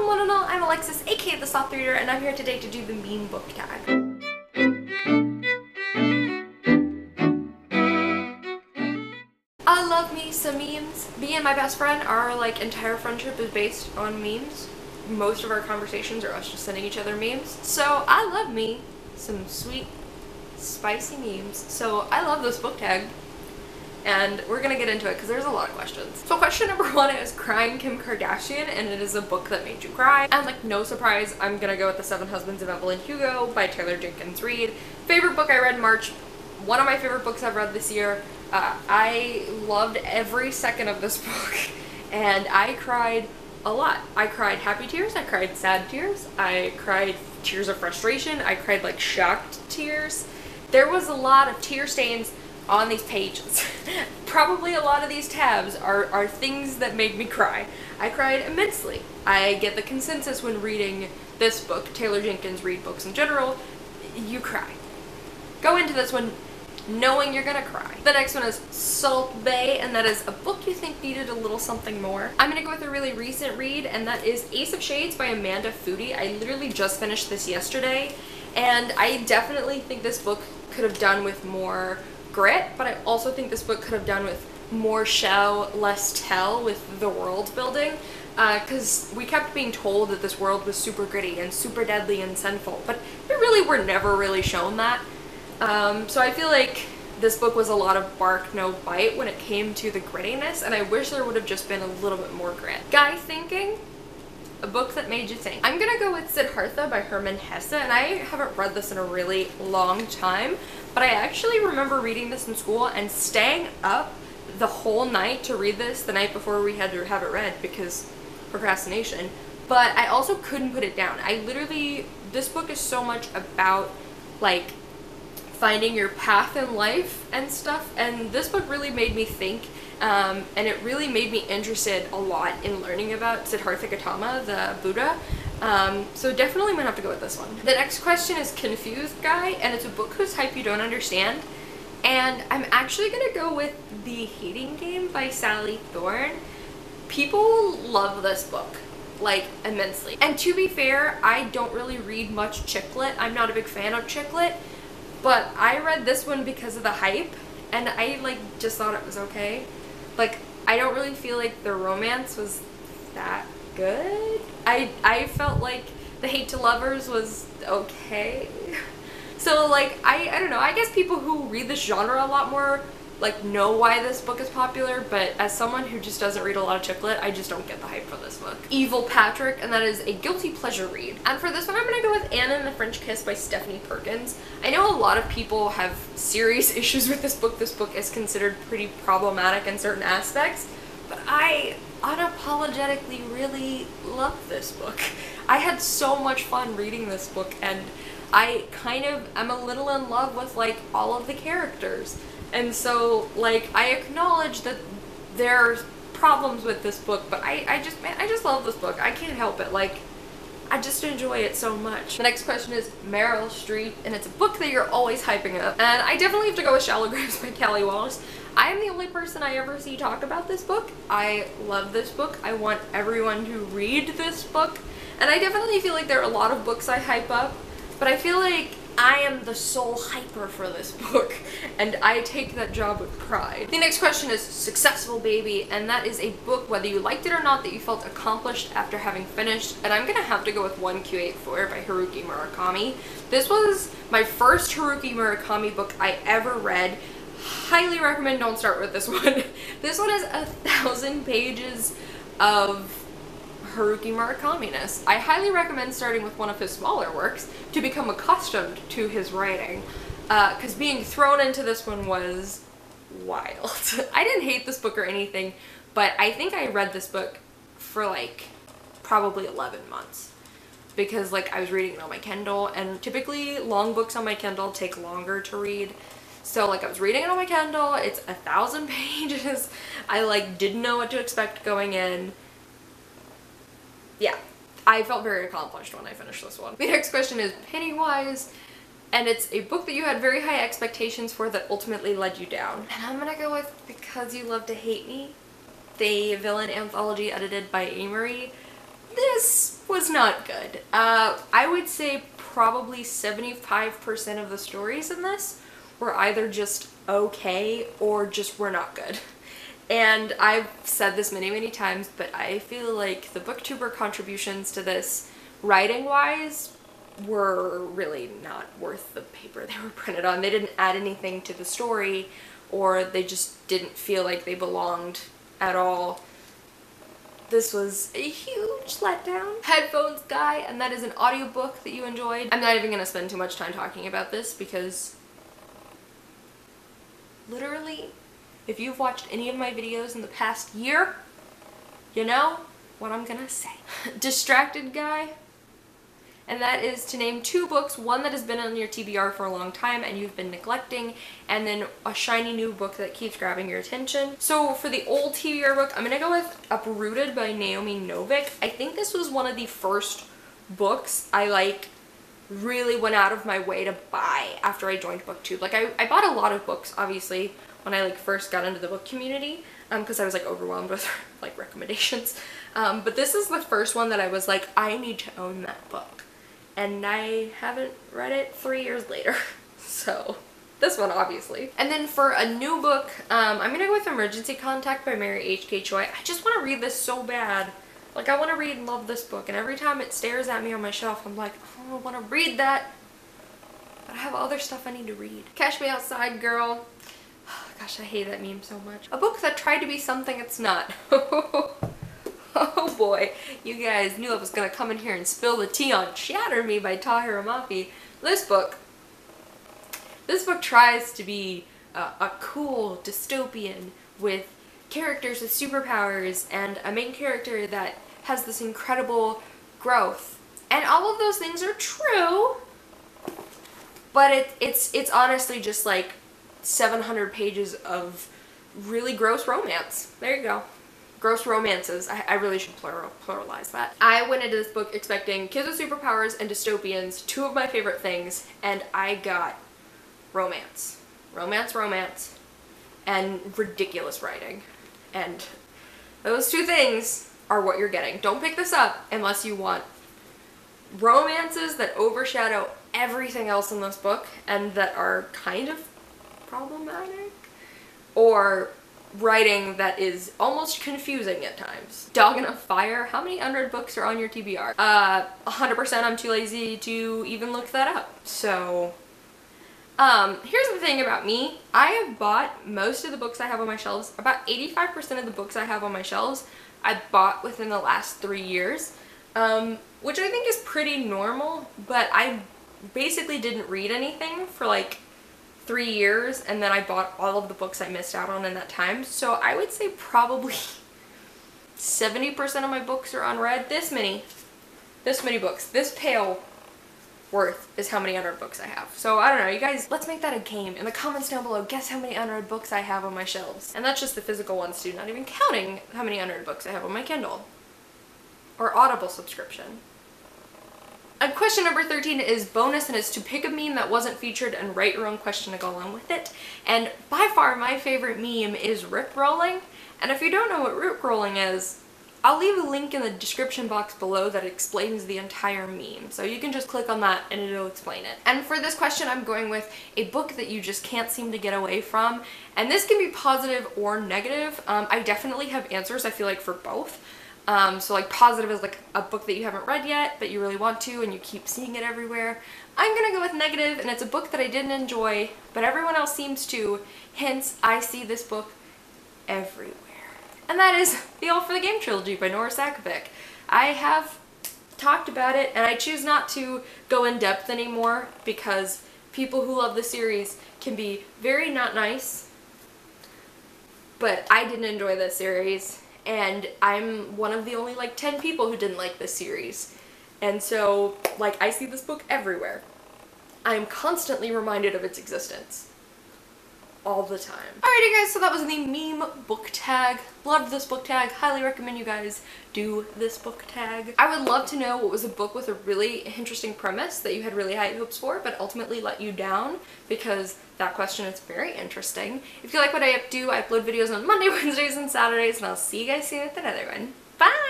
one and all, I'm Alexis, aka the Soft Reader, and I'm here today to do the meme book tag. I love me some memes. Me and my best friend, our entire friendship is based on memes. Most of our conversations are us just sending each other memes. So I love me some sweet, spicy memes. So I love this book tag. And we're gonna get into it because there's a lot of questions. So question number 1 is Crying Kim Kardashian, and it is a book that made you cry. And no surprise, I'm gonna go with The 7 Husbands of Evelyn Hugo by Taylor Jenkins Reid. Favorite book I read in March. One of my favorite books I've read this year. I loved every second of this book, and I cried a lot. I cried happy tears, I cried sad tears, I cried tears of frustration, I cried shocked tears. There was a lot of tear stains on these pages. Probably a lot of these tabs are things that made me cry. I cried immensely. I get the consensus when reading this book, Taylor Jenkins Reid books in general, you cry. Go into this one knowing you're gonna cry. The next one is Salt Bae, and that is a book you think needed a little something more. I'm gonna go with a really recent read, and that is Ace of Shades by Amanda Foody. I literally just finished this yesterday, and I definitely think this book could have done with more grit, but I also think this book could have done with more show, less tell with the world building, because we kept being told that this world was super gritty and super deadly and sinful, but we really were never really shown that. So I feel like this book was a lot of bark, no bite when it came to the grittiness, and I wish there would have just been a little bit more grit. Guy Thinking, a book that made you think. I'm gonna go with Siddhartha by Hermann Hesse, and I haven't read this in a really long time, but I actually remember reading this in school and staying up the whole night to read this the night before we had to have it read because procrastination. But I also couldn't put it down. This book is so much about finding your path in life and stuff, and this book really made me think, and it really made me interested a lot in learning about Siddhartha Gautama, the Buddha. So definitely might have to go with this one. The next question is Confused Guy, and it's a book whose hype you don't understand, and I'm actually gonna go with The Hating Game by Sally Thorne. People love this book immensely, and to be fair, I don't really read much chick lit. I'm not a big fan of chick lit, but I read this one because of the hype, and I just thought it was okay. I don't really feel like the romance was that good. I felt like The Hate to Lovers was okay. So I don't know, I guess people who read this genre a lot more know why this book is popular, but as someone who just doesn't read a lot of chick lit, I just don't get the hype for this book. Evil Patrick, and that is a guilty pleasure read. And for this one, I'm gonna go with Anna and the French Kiss by Stephanie Perkins. I know a lot of people have serious issues with this book. This book is considered pretty problematic in certain aspects, but I unapologetically really love this book. I had so much fun reading this book, and I am a little in love with all of the characters. And so, I acknowledge that there's problems with this book, but I just love this book. I can't help it. I just enjoy it so much. The next question is Meryl Streep, and it's a book that you're always hyping up. And I definitely have to go with Shallow Graves by Callie Wallace. I am the only person I ever see talk about this book. I love this book. I want everyone to read this book. And I definitely feel like there are a lot of books I hype up, but I feel like I am the sole hyper for this book, and I take that job with pride. The next question is Successful Baby, and that is a book, whether you liked it or not, that you felt accomplished after having finished, and I'm gonna have to go with 1Q84 by Haruki Murakami. This was my first Haruki Murakami book I ever read. Highly recommend don't start with this one. This one is 1,000 pages of Haruki Murakami-ness. I highly recommend starting with one of his smaller works to become accustomed to his writing, because being thrown into this one was wild. I didn't hate this book or anything, but I think I read this book for probably 11 months, because I was reading it on my Kindle, and typically long books on my Kindle take longer to read. So I was reading it on my Kindle, it's 1,000 pages, I didn't know what to expect going in. Yeah, I felt very accomplished when I finished this one. The next question is Pennywise, and it's a book that you had very high expectations for that ultimately led you down. And I'm gonna go with Because You Love to Hate Me, the villain anthology edited by Amory. This was not good. I would say probably 75% of the stories in this were either just okay or just were not good. And I've said this many times, but I feel like the booktuber contributions to this, writing-wise, were really not worth the paper they were printed on. They didn't add anything to the story, or they just didn't feel like they belonged at all. This was a huge letdown. Headphones Guy, and that is an audiobook that you enjoyed. I'm not even gonna spend too much time talking about this because literally, if you've watched any of my videos in the past year, you know what I'm gonna say. Distracted Guy, and that is to name 2 books, one that has been on your TBR for a long time and you've been neglecting, and then a shiny new book that keeps grabbing your attention. So for the old TBR book, I'm gonna go with Uprooted by Naomi Novik. I think this was one of the first books I really went out of my way to buy after I joined BookTube. I bought a lot of books, obviously, when I first got into the book community, because I was overwhelmed with recommendations. But this is the first one that I was like, I need to own that book. And I haven't read it 3 years later. So this one, obviously. And then for a new book, I'm gonna go with Emergency Contact by Mary H.K. Choi. I just want to read this so bad. I want to read and love this book, and every time it stares at me on my shelf, I'm like, oh, I want to read that, but I have other stuff I need to read. Cash Me Outside Girl. Gosh, I hate that meme so much. A book that tried to be something it's not. Oh boy, you guys knew I was gonna come in here and spill the tea on Shatter Me by Tahira Mafi. This book tries to be a cool dystopian with characters with superpowers and a main character that has this incredible growth. And all of those things are true, but it's honestly just 700 pages of really gross romance. There you go. Gross romances. I really should pluralize that. I went into this book expecting kids with superpowers and dystopians, 2 of my favorite things, and I got romance. Romance, and ridiculous writing. And those 2 things are what you're getting. Don't pick this up unless you want romances that overshadow everything else in this book and that are kind of problematic, or writing that is almost confusing at times. Dog in a Fire. How many unread books are on your TBR? 100% I'm too lazy to even look that up. So here's the thing about me. I have bought most of the books I have on my shelves. About 85% of the books I have on my shelves I bought within the last 3 years, which I think is pretty normal, but I basically didn't read anything for 3 years, and then I bought all of the books I missed out on in that time. So I would say probably 70% of my books are unread. This many books. This pale worth is how many unread books I have. So I don't know, you guys, let's make that a game. In the comments down below, guess how many unread books I have on my shelves. And that's just the physical ones too, not even counting how many unread books I have on my Kindle or Audible subscription. Question number 13 is bonus, and it's to pick a meme that wasn't featured and write your own question to go along with it. And by far my favorite meme is Rickrolling. And if you don't know what Rickrolling is, I'll leave a link in the description box below that explains the entire meme. So you can just click on that and it'll explain it. And for this question, I'm going with a book that you just can't seem to get away from. And this can be positive or negative. I definitely have answers, I feel like, for both. So positive is a book that you haven't read yet, but you really want to and you keep seeing it everywhere. I'm gonna go with negative, and it's a book that I didn't enjoy, but everyone else seems to, hence I see this book everywhere. And that is The All for the Game trilogy by Nora Sakovic. I have talked about it, and I choose not to go in depth anymore because people who love the series can be very not nice, but I didn't enjoy this series. And I'm one of the only 10 people who didn't like this series. And so, I see this book everywhere. I am constantly reminded of its existence. All the time. Alrighty guys, so that was the meme book tag. Loved this book tag. Highly recommend you guys do this book tag. I would love to know what was a book with a really interesting premise that you had really high hopes for but ultimately let you down, because that question is very interesting. If you like what I do, I upload videos on Monday, Wednesdays, and Saturdays, and I'll see you guys soon with another one. Bye!